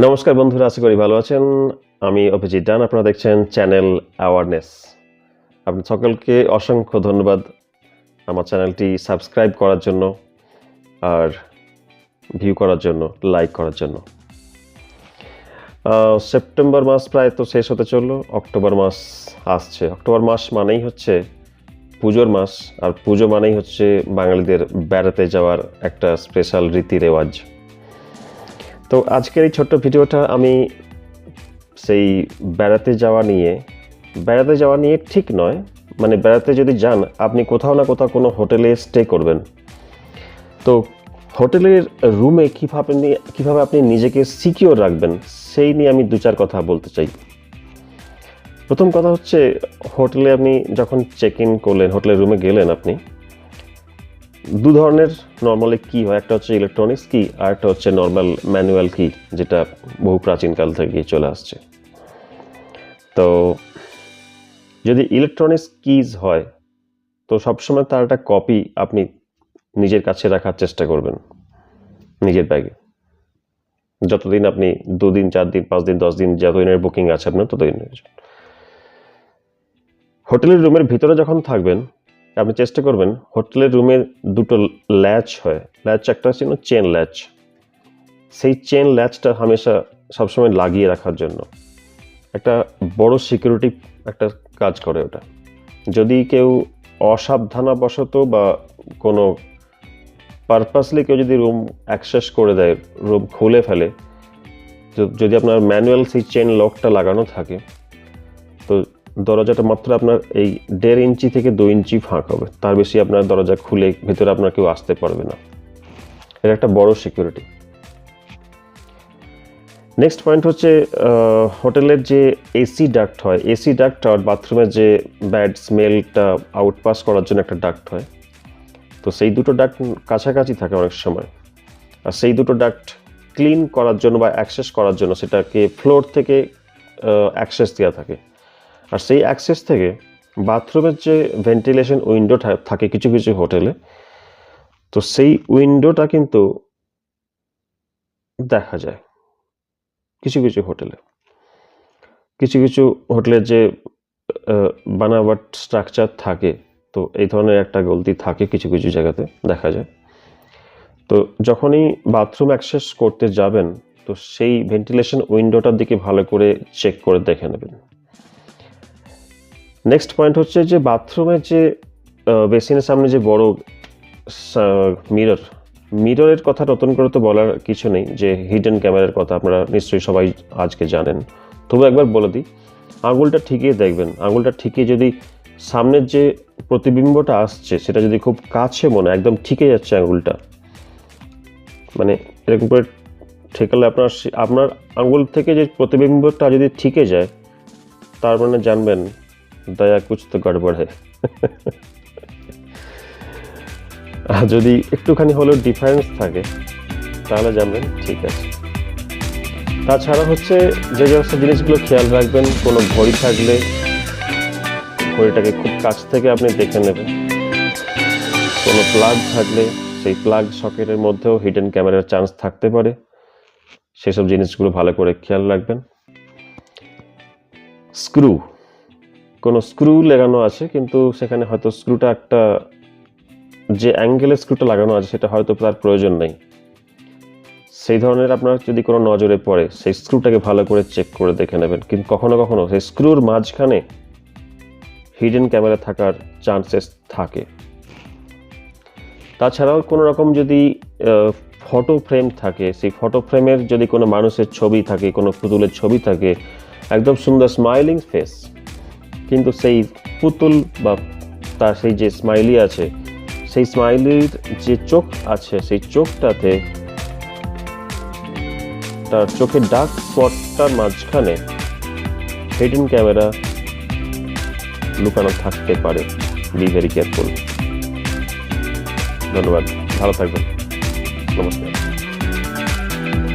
নমস্কার বন্ধুরা, আশা করি ভালো আছেন। আমি অভিজিৎ ডান, আপনারা দেখছেন চ্যানেল অ্যাওয়ারনেস। আপনি সকলকে অসংখ্য ধন্যবাদ আমার চ্যানেলটি সাবস্ক্রাইব করার জন্য, আর ভিউ করার জন্য, লাইক করার জন্য। সেপ্টেম্বর মাস প্রায় তো শেষ হতে চললো, অক্টোবর মাস আসছে। অক্টোবর মাস মানেই হচ্ছে পুজোর মাস, আর পুজো মানেই হচ্ছে বাঙালিদের বেড়াতে যাওয়ার একটা স্পেশাল রীতি রেওয়াজ। তো আজকের এই ছোট্ট ভিডিওটা আমি সেই বেড়াতে যাওয়া নিয়ে ঠিক নয়, মানে বেড়াতে যদি যান আপনি কোথাও না কোথাও কোনো হোটেলে স্টে করবেন, তো হোটেলের রুমে কীভাবে আপনি নিজেকে সিকিওর রাখবেন সেই নিয়ে আমি দু চার কথা বলতে চাই। প্রথম কথা হচ্ছে, হোটেলে আপনি যখন চেক ইন করলেন, হোটেলের রুমে গেলেন, আপনি দু ধরনের নর্মালি কি হয়, একটা হচ্ছে ইলেকট্রনিক্স কি, আর একটা হচ্ছে নর্মাল ম্যানুয়াল কি, যেটা বহু প্রাচীনকাল থেকে চলে আসছে। তো যদি ইলেকট্রনিক্স কিজ হয় তো সবসময় তার একটা কপি আপনি নিজের কাছে রাখার চেষ্টা করবেন, নিজের ব্যাগে। যতদিন আপনি 2 দিন 4 দিন 5 দিন 10 দিন যতদিনের বুকিং আছে আপনার, ততদিনের। হোটেলের রুমের ভিতরে যখন থাকবেন আপনি চেষ্টা করবেন হোটেলের রুমের দুটো ল্যাচ হয়, একটা ছিল চেন ল্যাচ, সেই চেন ল্যাচটা হামেশা সবসময় লাগিয়ে রাখার জন্য একটা বড় সিকিউরিটি একটা কাজ করে ওটা। যদি কেউ অসাবধানবশত বা কোনো পারপাসলি কেউ যদি রুম অ্যাক্সেস করে দেয়, রুম খুলে ফেলে, যদি আপনার ম্যানুয়াল সেই চেন লকটা লাগানো থাকে, তো দরজাটা মাত্র আপনার এই 1.5 ইঞ্চি থেকে 2 ইঞ্চি ফাঁক হবে, তার বেশি আপনার দরজা খুলে ভেতরে আপনার কেউ আসতে পারবে না। এটা একটা বড় সিকিউরিটি। নেক্সট পয়েন্ট হচ্ছে হোটেলের যে এসি ডাক্ট হয়, এসি ডাক্ট আর বাথরুমের যে ব্যাড স্মেলটা আউটপাস করার জন্য একটা ডাক্ট হয়, তো সেই দুটো ডাক্ট কাছাকাছি থাকে অনেক সময়। আর সেই দুটো ডাক্ট ক্লিন করার জন্য বা অ্যাক্সেস করার জন্য সেটাকে ফ্লোর থেকে অ্যাক্সেস দেওয়া থাকে। আর সেই অ্যাক্সেস থেকে বাথরুমের যে ভেন্টিলেশন উইন্ডো থাকে কিছু কিছু হোটেলে, তো সেই উইন্ডোটা কিন্তু দেখা যায় কিছু কিছু হোটেলের যে বানাওয়াট স্ট্রাকচার থাকে, তো এই ধরনের একটা গলতি থাকে কিছু কিছু জায়গাতে দেখা যায়। তো যখনই বাথরুম অ্যাক্সেস করতে যাবেন, তো সেই ভেন্টিলেশন উইন্ডোটার দিকে ভালো করে চেক করে দেখে নেবেন। নেক্সট পয়েন্ট হচ্ছে যে বাথরুমের যে বেসিনের সামনে যে বড় মিররের কথা নতুন করে তো বলার কিছু নেই, যে হিডেন ক্যামেরার কথা আপনারা নিশ্চয়ই সবাই আজকে জানেন। তবু একবার বলে দিই, আঙুলটা ঠিকিয়ে দেখবেন। আঙুলটা ঠিকিয়ে যদি সামনের যে প্রতিবিম্বটা আসছে সেটা যদি খুব কাছে মনে একদম ঠিকে যাচ্ছে আঙুলটা, মানে এরকম করে ঠেকালে আপনার আঙুল থেকে যে প্রতিবিম্বটা যদি ঠিকে যায়, তার মানে জানবেন দয়া কুছ তো গড়বড় হয়। আর যদি একটুখানি হলেও ডিফারেন্স থাকে তাহলে জানবেন ঠিক আছে। তাছাড়া হচ্ছে যে সমস্ত জিনিসগুলো খেয়াল রাখবেন, কোনো ঘড়ি থাকলে ঘড়িটাকে খুব কাছ থেকে আপনি দেখে নেবেন। কোনো প্লাগ থাকলে সেই প্লাগ সকেটের মধ্যেও হিডেন ক্যামেরার চান্স থাকতে পারে, সেসব জিনিসগুলো ভালো করে খেয়াল রাখবেন। কোনো স্ক্রু লাগানো আছে, কিন্তু সেখানে হয়তো স্ক্রুটা একটা যে অ্যাঙ্গেলের স্ক্রুটা লাগানো আছে সেটা হয়তো তার প্রয়োজন নেই। সেই ধরনের আপনার যদি কোনো নজরে পড়ে, সেই স্ক্রুটাকে ভালো করে চেক করে দেখে নেবেন। কিন্তু কখনো কখনো সেই স্ক্রুর মাঝখানে হিডেন ক্যামেরা থাকার চান্সেস থাকে। তাছাড়াও কোনো রকম যদি ফটো ফ্রেম থাকে, সেই ফটো ফ্রেমের যদি কোনো মানুষের ছবি থাকে, কোনো পুতুলের ছবি থাকে, একদম সুন্দর স্মাইলিং ফেস, কিন্তু সেই পুতুল বা তার সেই যে স্মাইলি আছে, সেই স্মাইলির যে চোখ আছে, সেই চোখটাতে তার চোখের ডার্ক স্পটটার মাঝখানে হিডেন ক্যামেরা লুকানো থাকতে পারে। Be very careful. ধন্যবাদ, ভালো থাকবেন, নমস্কার।